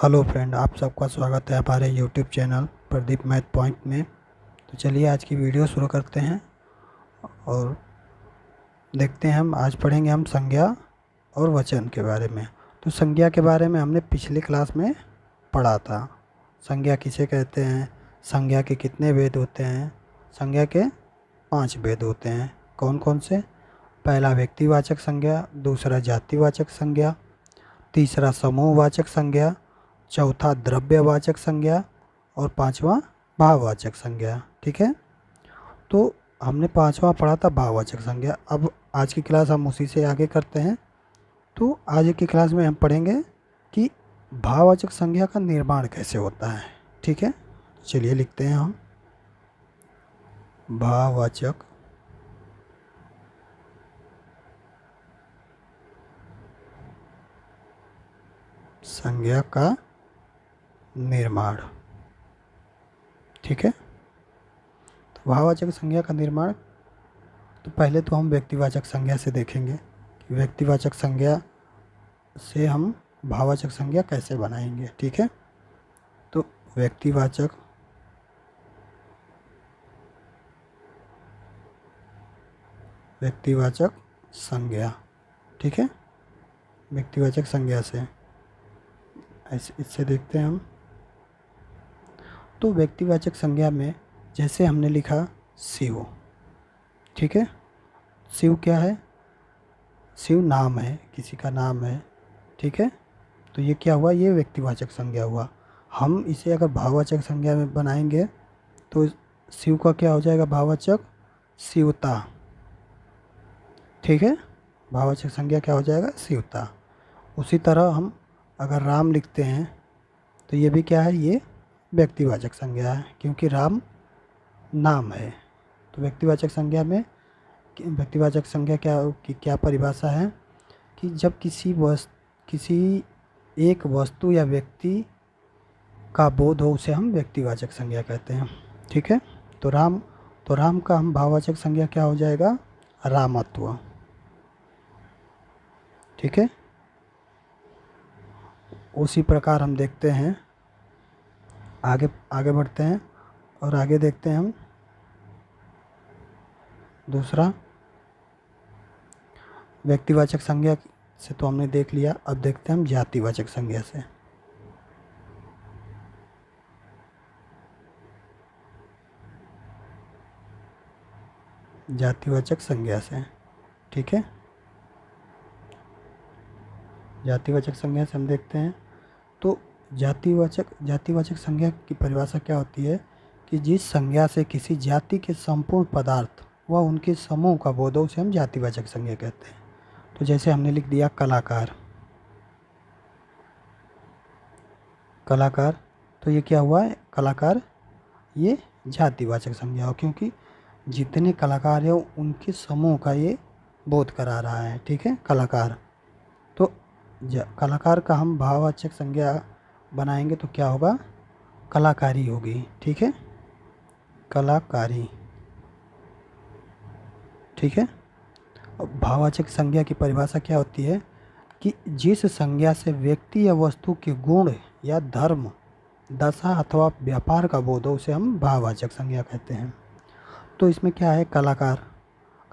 Hello friend, आप सबका स्वागत है हमारे YouTube channel Pradeep math point में। तो चलिए आज की वीडियो शुरू करते हैं और देखते हैं। हम आज पढ़ेंगे संज्ञा और वचन के बारे में। तो संज्ञा के बारे में हमने पिछली क्लास में पढ़ा था। संज्ञा किसे कहते हैं, संज्ञा के कितने भेद होते हैं। संज्ञा के 5 भेद होते हैं। कौन कौन से? पहला व्यक्तिवाचक संज्ञा, दूसरा जातिवाचक संज्ञा, तीसरा समूहवाचक संज्ञा, चौथा द्रव्यवाचक संज्ञा और पांचवा भाववाचक संज्ञा। ठीक है, तो हमने पांचवा पढ़ा था भाववाचक संज्ञा। अब आज की क्लास हम उसी से आगे करते हैं। तो आज की क्लास में हम पढ़ेंगे कि भाववाचक संज्ञा का निर्माण कैसे होता है। ठीक है, चलिए लिखते हैं हम भाववाचक संज्ञा का निर्माण। ठीक है, तो भाववाचक संज्ञा का निर्माण, तो पहले तो हम व्यक्तिवाचक संज्ञा से देखेंगे कि व्यक्तिवाचक संज्ञा से हम भाववाचक संज्ञा कैसे बनाएंगे। ठीक है, तो व्यक्तिवाचक संज्ञा। ठीक है, व्यक्तिवाचक संज्ञा से ऐसे इससे देखते हैं हम। तो व्यक्तिवाचक संज्ञा में जैसे हमने लिखा शिव। ठीक है, शिव क्या है? शिव नाम है, किसी का नाम है। ठीक है, तो ये क्या हुआ? ये व्यक्तिवाचक संज्ञा हुआ। हम इसे अगर भाववाचक संज्ञा में बनाएंगे तो शिव का क्या हो जाएगा? भाववाचक शिवता। ठीक है, भाववाचक संज्ञा क्या हो जाएगा? शिवता। उसी तरह हम अगर राम लिखते हैं तो ये भी क्या है? ये व्यक्तिवाचक संज्ञा है, क्योंकि राम नाम है। तो व्यक्तिवाचक संज्ञा में व्यक्तिवाचक संज्ञा क्या परिभाषा है कि जब किसी एक वस्तु या व्यक्ति का बोध हो, उसे हम व्यक्तिवाचक संज्ञा कहते हैं। ठीक है, तो राम का हम भाववाचक संज्ञा क्या हो जाएगा? रामत्व। ठीक है, उसी प्रकार हम देखते हैं, आगे बढ़ते हैं और आगे देखते हैं हम दूसरा व्यक्तिवाचक संज्ञा से तो हमने देख लिया। अब देखते हैं हम जातिवाचक संज्ञा से। जातिवाचक संज्ञा से, ठीक है, जातिवाचक संज्ञा से हम देखते हैं। तो जातिवाचक संज्ञा की परिभाषा क्या होती है कि जिस संज्ञा से किसी जाति के संपूर्ण पदार्थ व उनके समूह का बोध हो, उसे हम जातिवाचक संज्ञा कहते हैं। तो जैसे हमने लिख दिया कलाकार। कलाकार, तो ये क्या हुआ है? कलाकार ये जातिवाचक संज्ञा हो, क्योंकि जितने कलाकार हैं उनके समूह का ये बोध करा रहा है। ठीक है, कलाकार। तो कलाकार का हम भाववाचक संज्ञा बनाएंगे तो क्या होगा? कलाकारी होगी। ठीक है, कलाकारी। ठीक है, अब भाववाचक संज्ञा की परिभाषा क्या होती है कि जिस संज्ञा से व्यक्ति या वस्तु के गुण या धर्म, दशा अथवा व्यापार का बोध हो, उसे हम भाववाचक संज्ञा कहते हैं। तो इसमें क्या है? कलाकार।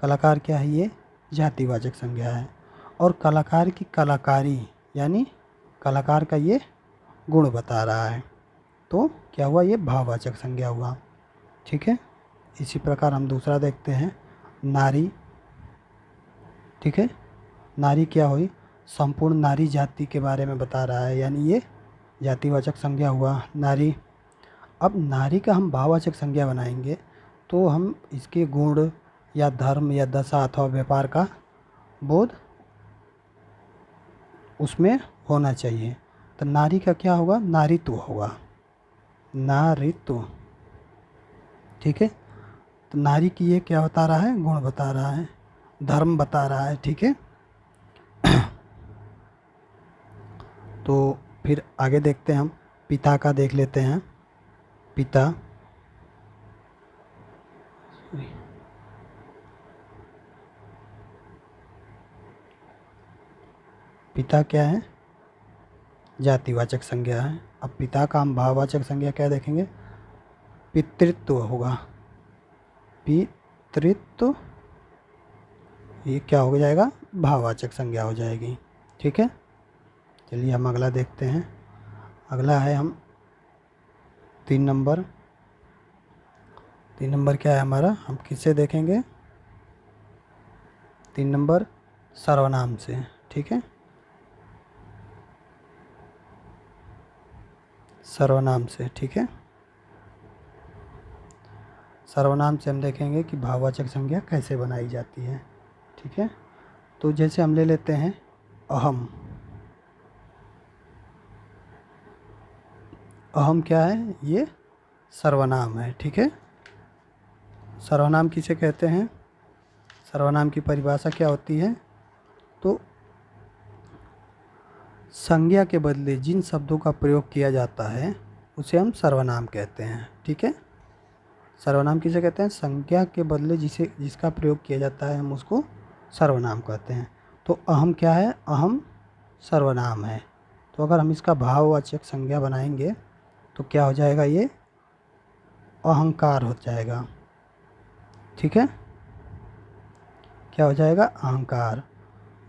कलाकार क्या है? ये जातिवाचक संज्ञा है। और कलाकार की कलाकारी यानी कलाकार का ये गुण बता रहा है, तो क्या हुआ? ये भाववाचक संज्ञा हुआ। ठीक है, इसी प्रकार हम दूसरा देखते हैं नारी। ठीक है, नारी क्या हुई? संपूर्ण नारी जाति के बारे में बता रहा है, यानी ये जातिवाचक संज्ञा हुआ नारी। अब नारी का हम भाववाचक संज्ञा बनाएंगे तो हम इसके गुण या धर्म या दशा अथवा व्यापार का बोध उसमें होना चाहिए। तो नारी का क्या होगा? नारीत्व होगा, नारीत्व। ठीक है, तो नारी की ये क्या बता रहा है? गुण बता रहा है, धर्म बता रहा है। ठीक है, तो फिर आगे देखते हैं हम पिता का देख लेते हैं। पिता, पिता क्या है? जातिवाचक संज्ञा है। अब पिता का हम भाववाचक संज्ञा क्या देखेंगे, पितृत्व होगा। पितृत्व ये क्या हो जाएगा, भाववाचक संज्ञा हो जाएगी। ठीक है, चलिए हम अगला देखते हैं। अगला है हम 3 नंबर। 3 नंबर क्या है हमारा, हम किससे देखेंगे, 3 नंबर सर्वनाम से। ठीक है, सर्वनाम से। ठीक है, सर्वनाम से हम देखेंगे कि भाववाचक संज्ञा कैसे बनाई जाती है। ठीक है, तो जैसे हम ले लेते हैं अहम। अहम क्या है, ये सर्वनाम है। ठीक है, सर्वनाम किसे कहते हैं, सर्वनाम की परिभाषा क्या होती है, तो संज्ञा के बदले जिन शब्दों का प्रयोग किया जाता है उसे हम सर्वनाम कहते हैं। ठीक है, सर्वनाम किसे कहते हैं, संज्ञा के बदले जिसका प्रयोग किया जाता है हम उसको सर्वनाम कहते हैं। तो अहम क्या है, अहम सर्वनाम है। तो अगर हम इसका भाववाचक संज्ञा बनाएंगे तो क्या हो जाएगा, ये अहंकार हो जाएगा। ठीक है, क्या हो जाएगा, अहंकार।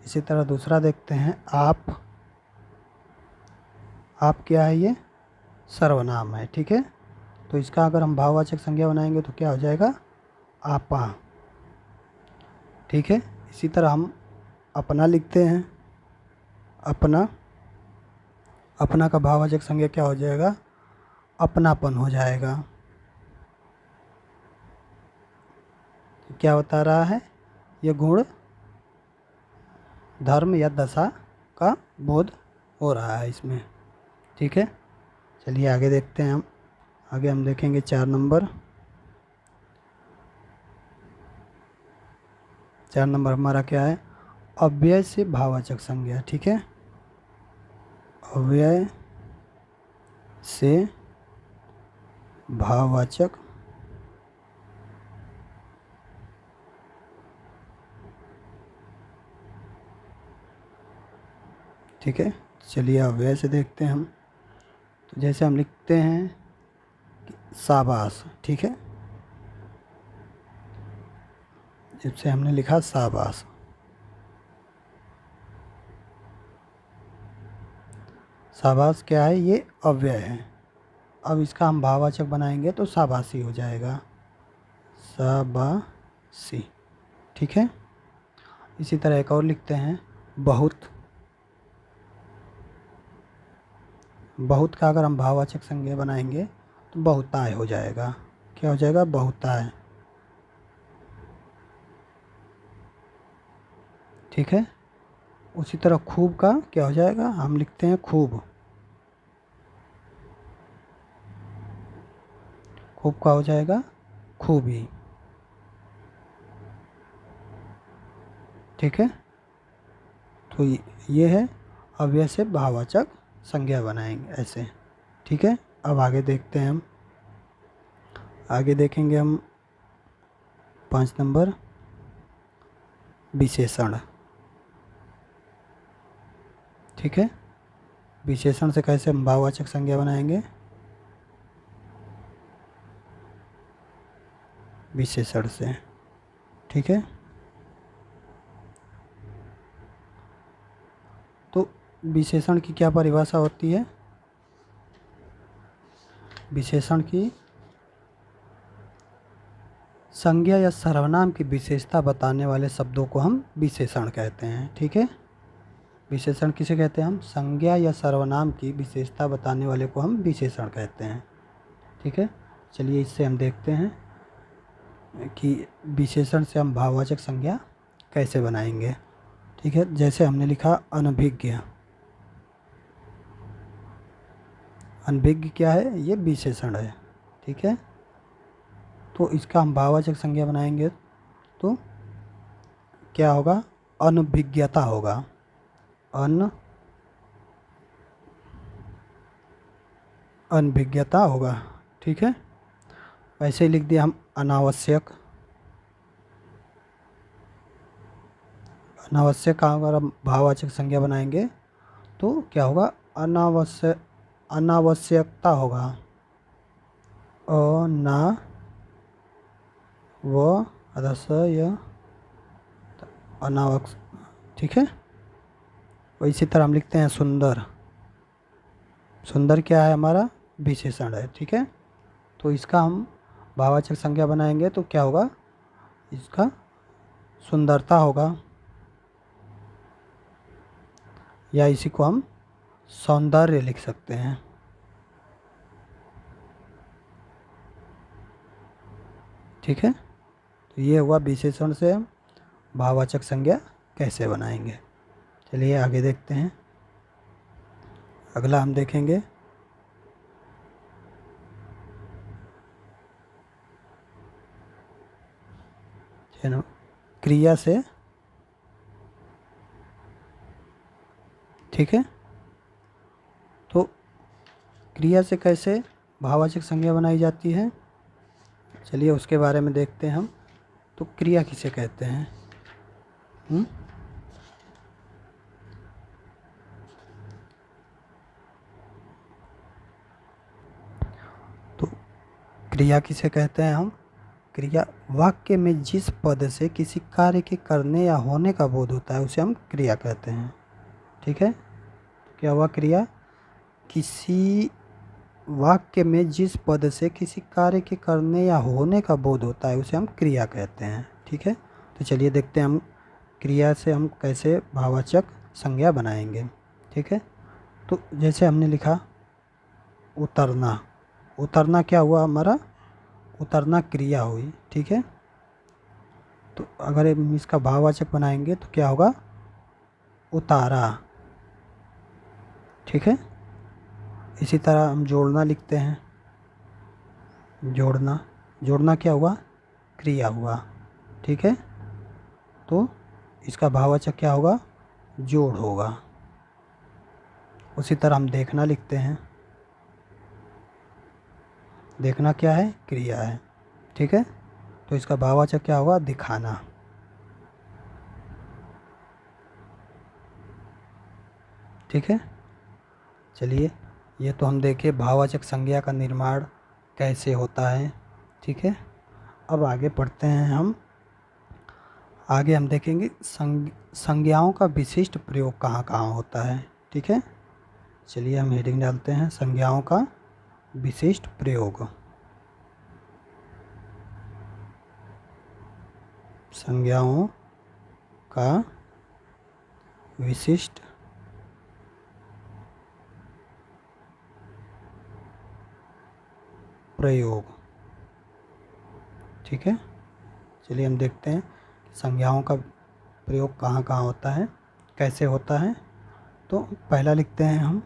इसी तरह दूसरा देखते हैं आप। आप क्या है, ये सर्वनाम है। ठीक है, तो इसका अगर हम भाववाचक संज्ञा बनाएंगे तो क्या हो जाएगा, आपा। ठीक है, इसी तरह हम अपना लिखते हैं। अपना, अपना का भाववाचक संज्ञा क्या हो जाएगा, अपनापन हो जाएगा। क्या बता रहा है, ये गुण, धर्म या दशा का बोध हो रहा है इसमें। ठीक है, चलिए आगे देखते हैं हम। आगे हम देखेंगे 4 नंबर। 4 नंबर हमारा क्या है, अव्यय से भाववाचक संज्ञा। ठीक है, अव्यय से भाववाचक ठीक है, चलिए अव्यय से देखते हैं हम। तो जैसे हम लिखते हैं शाबाश। ठीक है, जैसे हमने लिखा शाबाश। शाबाश क्या है, ये अव्यय है। अब इसका हम भाववाचक बनाएंगे तो शाबाशी हो जाएगा, शाबाशी। ठीक है, इसी तरह एक और लिखते हैं बहुत। बहुत का अगर हम भाववाचक संज्ञा बनाएंगे तो बहुताय हो जाएगा। क्या हो जाएगा, बहुताय। ठीक है, उसी तरह खूब का क्या हो जाएगा, हम लिखते हैं खूब। खूब का हो जाएगा खूबी। ठीक है, तो ये है अव्यय से भाववाचक संज्ञा बनाएंगे ऐसे। ठीक है, अब आगे देखते हैं हम। आगे देखेंगे हम 5 नंबर विशेषण। ठीक है, विशेषण से कैसे हम भाववाचक संज्ञा बनाएंगे, विशेषण से। ठीक है, तो विशेषण की क्या परिभाषा होती है, विशेषण की संज्ञा या सर्वनाम की विशेषता बताने वाले शब्दों को हम विशेषण कहते हैं। ठीक है, विशेषण किसे कहते हैं हम, संज्ञा या सर्वनाम की विशेषता बताने वाले को हम विशेषण कहते हैं। ठीक है, चलिए इससे हम देखते हैं कि विशेषण से हम भाववाचक संज्ञा कैसे बनाएंगे। ठीक है, जैसे हमने लिखा अनभिज्ञ। अनभिज्ञ क्या है, ये विशेषण है। ठीक है, तो इसका हम भाववाचक संज्ञा बनाएंगे तो क्या होगा, अनभिज्ञता होगा। अनभिज्ञता होगा। ठीक है, वैसे ही लिख दिया हम अनावश्यक। अनावश्यक का अगर हम भाववाचक संज्ञा बनाएंगे तो क्या होगा, अनावश्यकता होगा। अनावश्यक, ठीक है। और इसी तरह हम लिखते हैं सुंदर। सुंदर क्या है, हमारा विशेषण है, ठीक है। तो इसका हम भाववाचक संज्ञा बनाएंगे तो क्या होगा, इसका सुंदरता होगा, या इसी को हम सौंदर्य लिख सकते हैं। ठीक है, तो ये हुआ विशेषण से हम भाववाचक संज्ञा कैसे बनाएंगे। चलिए आगे देखते हैं। अगला हम देखेंगे क्रिया से, ठीक है। तो क्रिया से कैसे भाववाचक संज्ञा बनाई जाती है, चलिए उसके बारे में देखते हैं हम। तो क्रिया किसे कहते हैं? तो क्रिया किसे कहते हैं हम? क्रिया वाक्य में जिस पद से किसी कार्य के करने या होने का बोध होता है उसे हम क्रिया कहते हैं, ठीक है। क्या हुआ क्रिया? किसी वाक्य में जिस पद से किसी कार्य के करने या होने का बोध होता है उसे हम क्रिया कहते हैं, ठीक है। तो चलिए देखते हैं हम क्रिया से हम कैसे भाववाचक संज्ञा बनाएंगे, ठीक है। तो जैसे हमने लिखा उतरना, उतरना क्या हुआ हमारा? उतरना क्रिया हुई, ठीक है। तो अगर हम इसका भाववाचक बनाएंगे तो क्या होगा? उतारा, ठीक है। इसी तरह हम जोड़ना लिखते हैं। जोड़ना, जोड़ना क्या हुआ? क्रिया हुआ, ठीक है। तो इसका भाववाचक क्या होगा? जोड़ होगा। उसी तरह हम देखना लिखते हैं। देखना क्या है? क्रिया है, ठीक है। तो इसका भाववाचक क्या होगा? दिखाना, ठीक है। चलिए ये तो हम देखे भाववाचक संज्ञा का निर्माण कैसे होता है, ठीक है। अब आगे पढ़ते हैं हम। आगे हम देखेंगे संज्ञाओं का विशिष्ट प्रयोग कहाँ कहाँ होता है, ठीक है। चलिए हम हेडिंग डालते हैं संज्ञाओं का विशिष्ट प्रयोग। संज्ञाओं का विशिष्ट प्रयोग, ठीक है। चलिए हम देखते हैं संज्ञाओं का प्रयोग कहाँ कहाँ होता है, कैसे होता है। तो पहला लिखते हैं हम,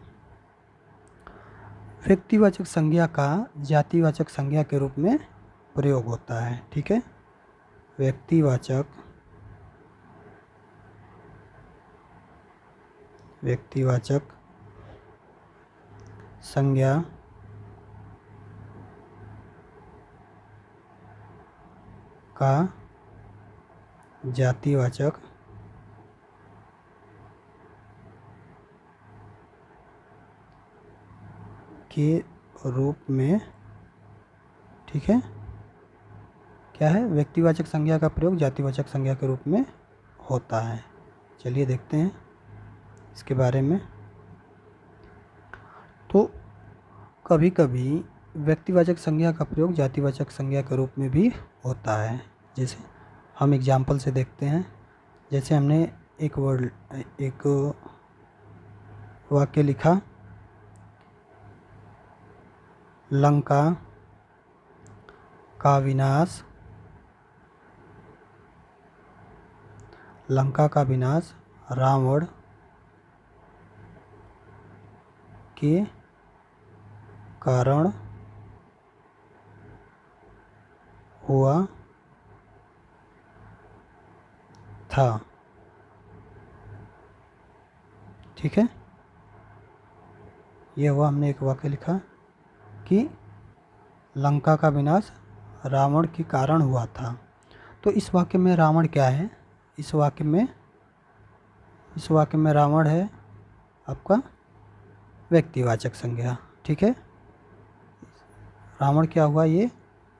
व्यक्तिवाचक संज्ञा का जातिवाचक संज्ञा के रूप में प्रयोग होता है, ठीक है। व्यक्तिवाचक संज्ञा का जातिवाचक के रूप में, ठीक है। क्या है? व्यक्तिवाचक संज्ञा का प्रयोग जातिवाचक संज्ञा के रूप में होता है। चलिए देखते हैं इसके बारे में। तो कभी कभी व्यक्तिवाचक संज्ञा का प्रयोग जातिवाचक संज्ञा के रूप में भी होता है। जैसे हम एग्जाम्पल से देखते हैं। जैसे हमने एक वाक्य लिखा, लंका का विनाश, लंका का विनाश रावण के कारण हुआ था, ठीक है। यह हुआ, हमने एक वाक्य लिखा कि लंका का विनाश रावण के कारण हुआ था। तो इस वाक्य में रावण क्या है? इस वाक्य में रावण है आपका व्यक्तिवाचक संज्ञा। ठीक है, रावण क्या हुआ, ये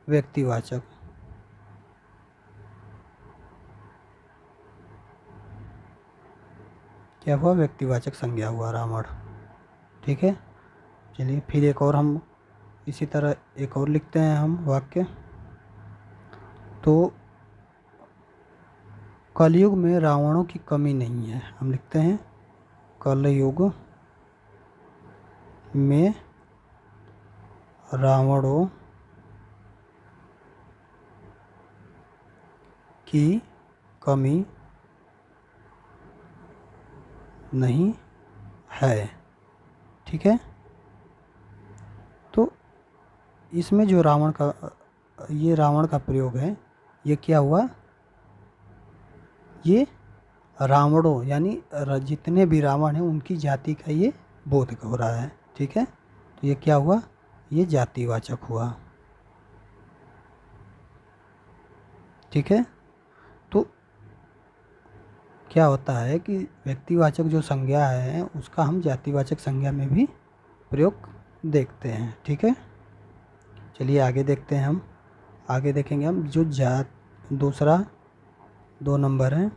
व्यक्तिवाचक। क्या हुआ, व्यक्तिवाचक संज्ञा हुआ रावण। ठीक है, चलिए फिर एक और हम इसी तरह एक और लिखते हैं हम वाक्य। तो कलयुग में रावणों की कमी नहीं है, हम लिखते हैं कलयुग में रावणों की कमी नहीं है। ठीक है, तो इसमें जो रावण का प्रयोग है, ये क्या हुआ, ये रावणों यानी जितने भी रावण हैं उनकी जाति का ये बोध हो रहा है। ठीक है, तो ये क्या हुआ, ये जातिवाचक हुआ। ठीक है, तो क्या होता है कि व्यक्तिवाचक जो संज्ञा है उसका हम जातिवाचक संज्ञा में भी प्रयोग देखते हैं। ठीक है, चलिए आगे देखते हैं हम। आगे देखेंगे हम जो दूसरा 2 नंबर है,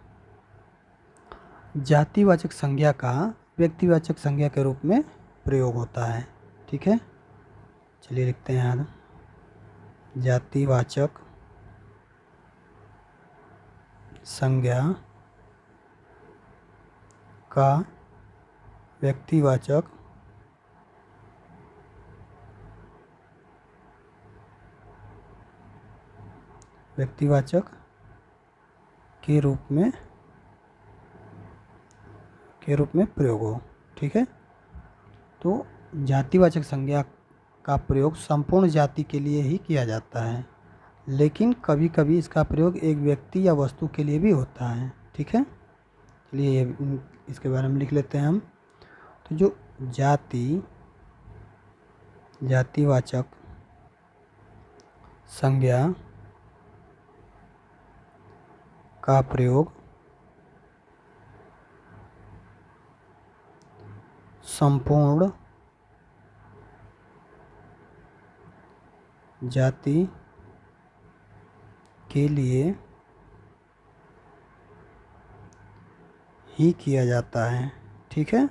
जातिवाचक संज्ञा का व्यक्तिवाचक संज्ञा के रूप में प्रयोग होता है। ठीक है, चलिए लिखते हैं यहाँ, जातिवाचक संज्ञा का व्यक्तिवाचक के रूप में प्रयोग हो। ठीक है, तो जातिवाचक संज्ञा का प्रयोग संपूर्ण जाति के लिए ही किया जाता है, लेकिन कभी कभी इसका प्रयोग एक व्यक्ति या वस्तु के लिए भी होता है। ठीक है, चलिए इसके बारे में लिख लेते हैं हम। तो जो जातिवाचक संज्ञा का प्रयोग संपूर्ण जाति के लिए ही किया जाता है। ठीक है,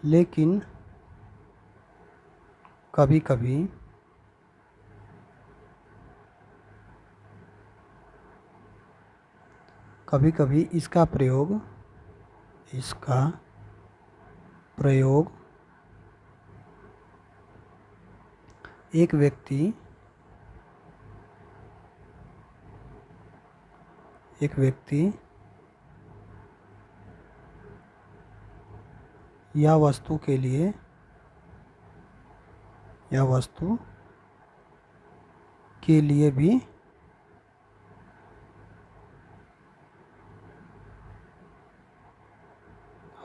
लेकिन कभी कभी इसका प्रयोग एक व्यक्ति या वस्तु के लिए भी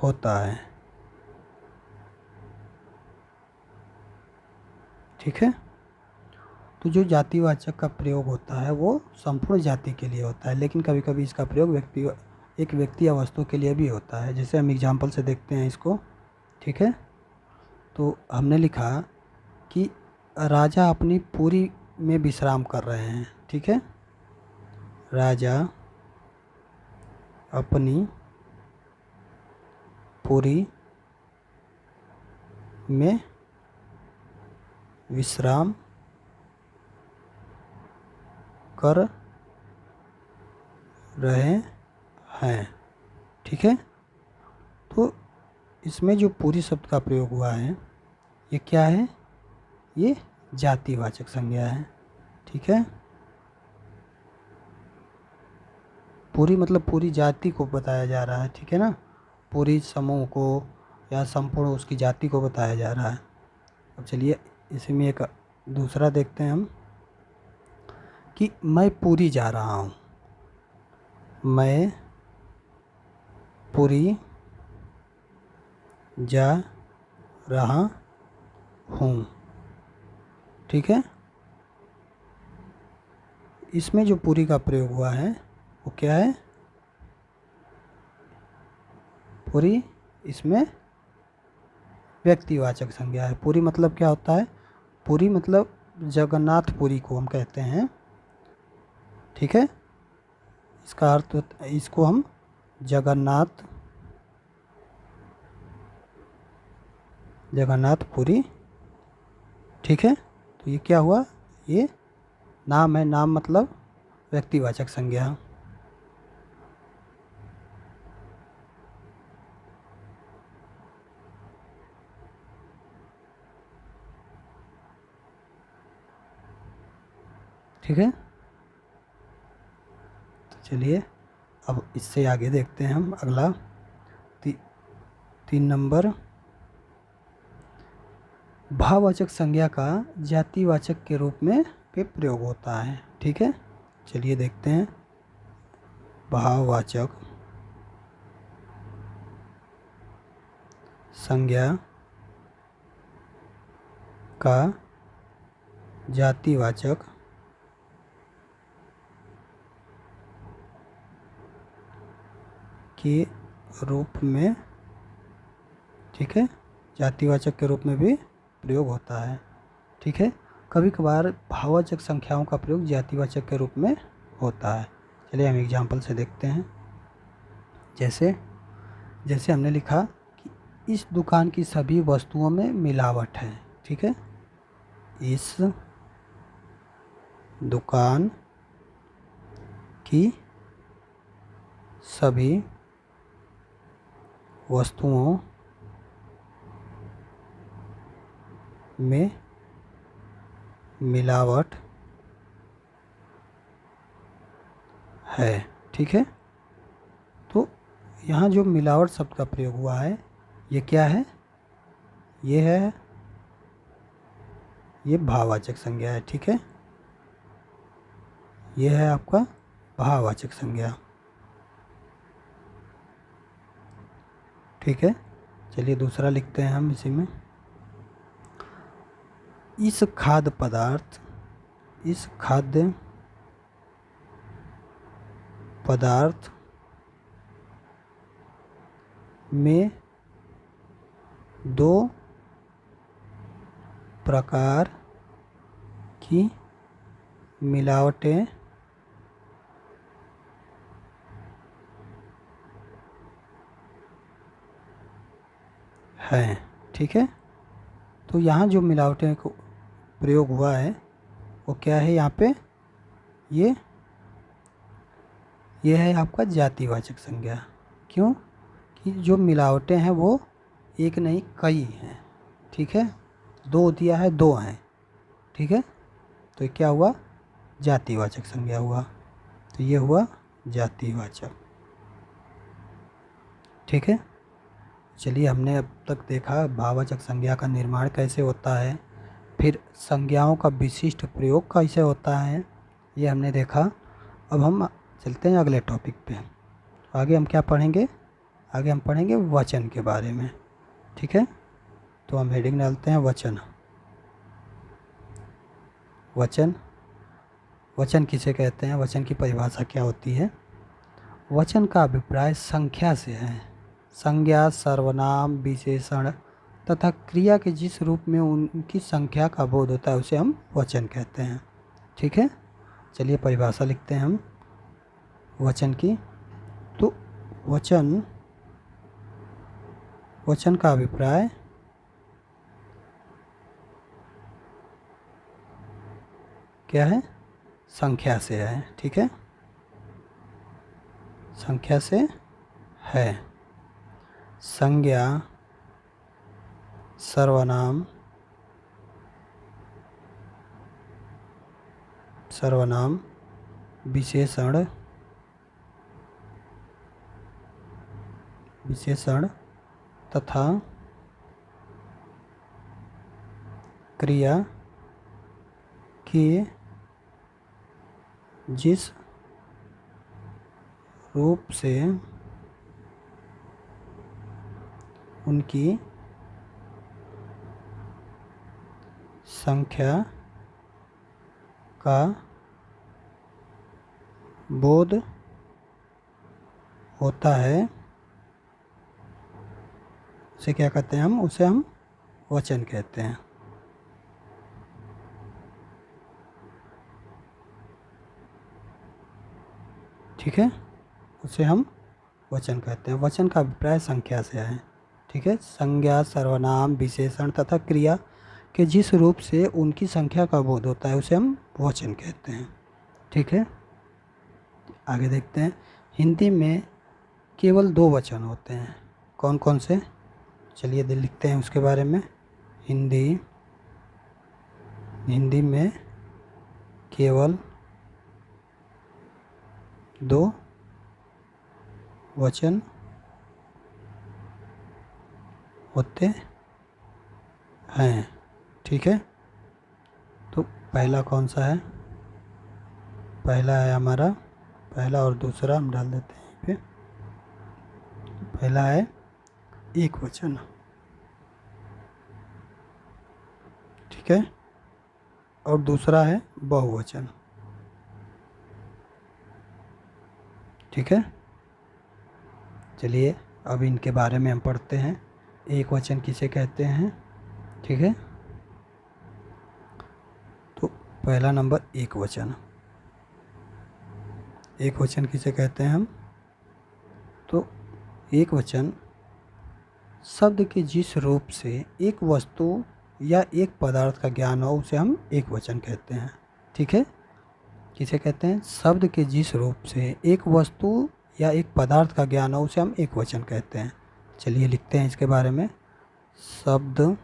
होता है। ठीक है, तो जो जातिवाचक का प्रयोग होता है वो संपूर्ण जाति के लिए होता है, लेकिन कभी कभी इसका प्रयोग एक व्यक्ति या वस्तु के लिए भी होता है। जैसे हम एग्जाम्पल से देखते हैं इसको। ठीक है, तो हमने लिखा कि राजा अपनी पुरी में विश्राम कर रहे हैं। ठीक है, राजा अपनी पुरी में विश्राम कर रहे हैं। ठीक है, तो इसमें जो पूरी शब्द का प्रयोग हुआ है ये क्या है, ये जातिवाचक संज्ञा है। ठीक है, पूरी मतलब पूरी जाति को बताया जा रहा है। ठीक है ना, पूरी समूह को या संपूर्ण उसकी जाति को बताया जा रहा है। अब चलिए इसी में एक दूसरा देखते हैं हम कि मैं पूरी जा रहा हूँ। मैं पूरी जा रहा हूँ। ठीक है, इसमें जो पूरी का प्रयोग हुआ है वो क्या है, पुरी इसमें व्यक्तिवाचक संज्ञा है। पुरी मतलब क्या होता है? पुरी मतलब जगन्नाथपुरी को हम कहते हैं, ठीक है। इसका अर्थ इसको हम जगन्नाथपुरी, ठीक है। तो ये क्या हुआ? ये नाम है, नाम मतलब व्यक्तिवाचक संज्ञा। ठीक है। तो चलिए अब इससे आगे देखते हैं हम अगला 3 नंबर। भाववाचक संज्ञा का जातिवाचक के रूप में भी प्रयोग होता है, ठीक है। चलिए देखते हैं। भाववाचक संज्ञा का जातिवाचक के रूप में, ठीक है, जातिवाचक के रूप में भी प्रयोग होता है, ठीक है। कभी कभार भाववाचक संख्याओं का प्रयोग जातिवाचक के रूप में होता है। चलिए हम एग्जाम्पल से देखते हैं। जैसे हमने लिखा कि इस दुकान की सभी वस्तुओं में मिलावट है, ठीक है। इस दुकान की सभी वस्तुओं में मिलावट है, ठीक है। तो यहाँ जो मिलावट शब्द का प्रयोग हुआ है, ये क्या है? ये भाववाचक संज्ञा है, ठीक है। ये है आपका भाववाचक संज्ञा, ठीक है। चलिए दूसरा लिखते हैं हम इसी में। इस खाद्य पदार्थ में 2 प्रकार की मिलावटें हैं, ठीक है। तो यहाँ जो मिलावटें को प्रयोग हुआ है वो क्या है? यहाँ पे ये है आपका जातिवाचक संज्ञा। क्यों? कि जो मिलावटें हैं वो एक नहीं कई हैं, ठीक है। 2 दिया है, 2 हैं, ठीक है। तो ये क्या हुआ? जातिवाचक संज्ञा हुआ। तो ये हुआ जातिवाचक, ठीक है। चलिए हमने अब तक देखा भाववाचक संज्ञा का निर्माण कैसे होता है, फिर संज्ञाओं का विशिष्ट प्रयोग कैसे होता है, ये हमने देखा। अब हम चलते हैं अगले टॉपिक पे। आगे हम क्या पढ़ेंगे? आगे हम पढ़ेंगे वचन के बारे में, ठीक है। तो हम हेडिंग डालते हैं वचन। वचन किसे कहते हैं? वचन की परिभाषा क्या होती है? वचन का अभिप्राय संख्या से है। संज्ञा, सर्वनाम, विशेषण तथा क्रिया के जिस रूप में उनकी संख्या का बोध होता है उसे हम वचन कहते हैं, ठीक है। चलिए परिभाषा लिखते हैं हम वचन की। तो वचन का अभिप्राय क्या है? संख्या से है, ठीक है। संख्या से है। संज्ञा, सर्वनाम, विशेषण तथा क्रिया के जिस रूप से उनकी संख्या का बोध होता है उसे क्या कहते हैं हम? उसे हम वचन कहते हैं। ठीक है, उसे हम वचन कहते हैं। वचन का अभिप्राय संख्या से है। ठीक है, संज्ञा, सर्वनाम, विशेषण तथा क्रिया के जिस रूप से उनकी संख्या का बोध होता है उसे हम वचन कहते हैं। ठीक है, आगे देखते हैं। हिंदी में केवल 2 वचन होते हैं। कौन कौन से? चलिए लिखते हैं उसके बारे में। हिंदी में केवल 2 वचन होते हैं। ठीक है, तो पहला कौन सा है? पहला है हमारा, पहला और दूसरा हम डाल देते हैं यहाँ पे। पहला है एक वचन। ठीक है, और दूसरा है बहुवचन। ठीक है, चलिए अब इनके बारे में हम पढ़ते हैं। एक वचन किसे कहते हैं? ठीक है, तो पहला नंबर एक वचन। एक वचन किसे कहते हैं हम? तो एक वचन शब्द के जिस रूप से एक वस्तु या एक पदार्थ का ज्ञान हो उसे हम एक वचन कहते हैं। ठीक है, किसे कहते हैं? शब्द के जिस रूप से एक वस्तु या एक पदार्थ का ज्ञान हो उसे हम एक वचन कहते हैं। चलिए लिखते हैं इसके बारे में। शब्द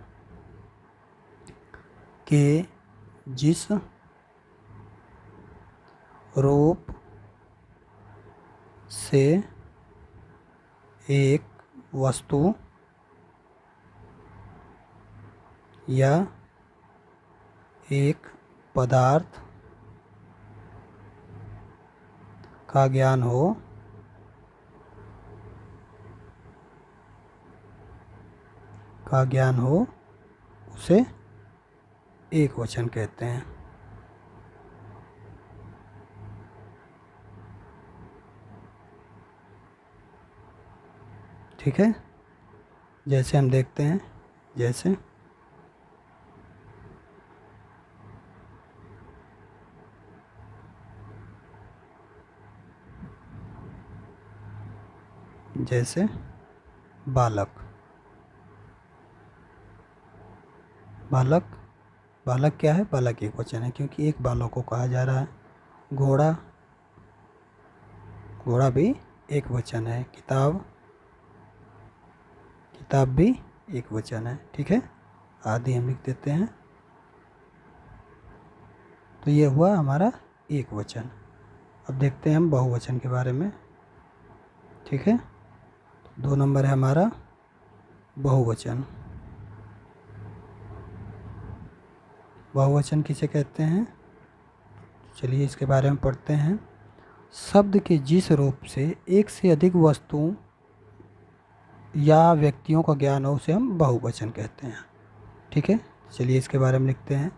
के जिस रूप से एक वस्तु या एक पदार्थ का ज्ञान हो उसे एक वचन कहते हैं। ठीक है, जैसे हम देखते हैं, जैसे बालक। बालक क्या है? बालक एक वचन है क्योंकि एक बालक को कहा जा रहा है। घोड़ा भी एक वचन है। किताब भी एक वचन है। ठीक है, आदि हम लिख देते हैं। तो ये हुआ हमारा एक वचन। अब देखते हैं हम बहुवचन के बारे में। ठीक है, 2 नंबर है हमारा बहुवचन। बहुवचन किसे कहते हैं? चलिए इसके बारे में पढ़ते हैं। शब्द के जिस रूप से एक से अधिक वस्तुओं या व्यक्तियों का ज्ञान हो उसे हम बहुवचन कहते हैं। ठीक है, चलिए इसके बारे में लिखते हैं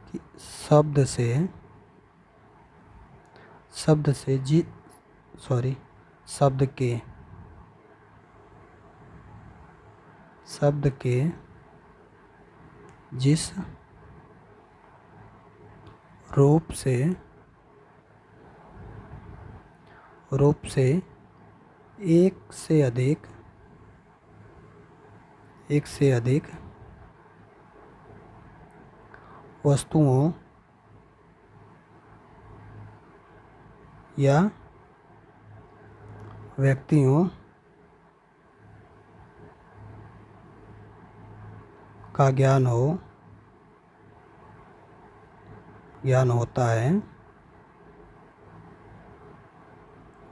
कि शब्द के जिस रूप से एक से अधिक वस्तुओं या व्यक्तियों का ज्ञान होता है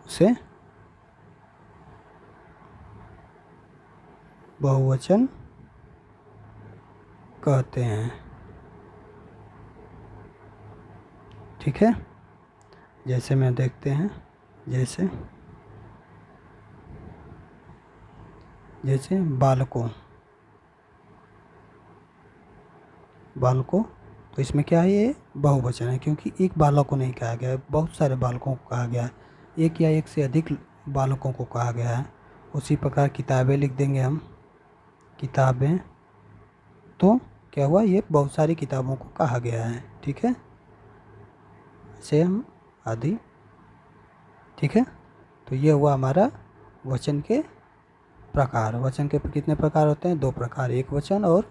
उसे बहुवचन कहते हैं। ठीक है, जैसे में देखते हैं, जैसे बालकों। तो इसमें क्या है? ये बहुवचन है क्योंकि एक बालक को नहीं कहा गया है, बहुत सारे बालकों को कहा गया है। एक या एक से अधिक बालकों को कहा गया है। उसी प्रकार किताबें लिख देंगे हम। किताबें, तो क्या हुआ, ये बहुत सारी किताबों को कहा गया है। ठीक है, से हम आदि। ठीक है, तो ये हुआ हमारा वचन के प्रकार। वचन के कितने प्रकार होते हैं? 2 प्रकार, एक वचन और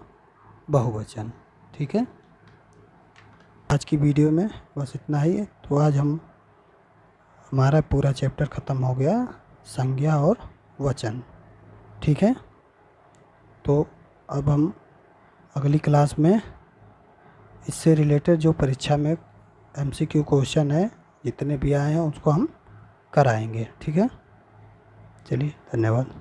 बहुवचन। ठीक है, आज की वीडियो में बस इतना ही है। तो आज हमारा पूरा चैप्टर ख़त्म हो गया, संज्ञा और वचन। ठीक है, तो अब हम अगली क्लास में इससे रिलेटेड जो परीक्षा में MCQ क्वेश्चन है, जितने भी आए हैं उसको हम कराएंगे। ठीक है, चलिए, धन्यवाद।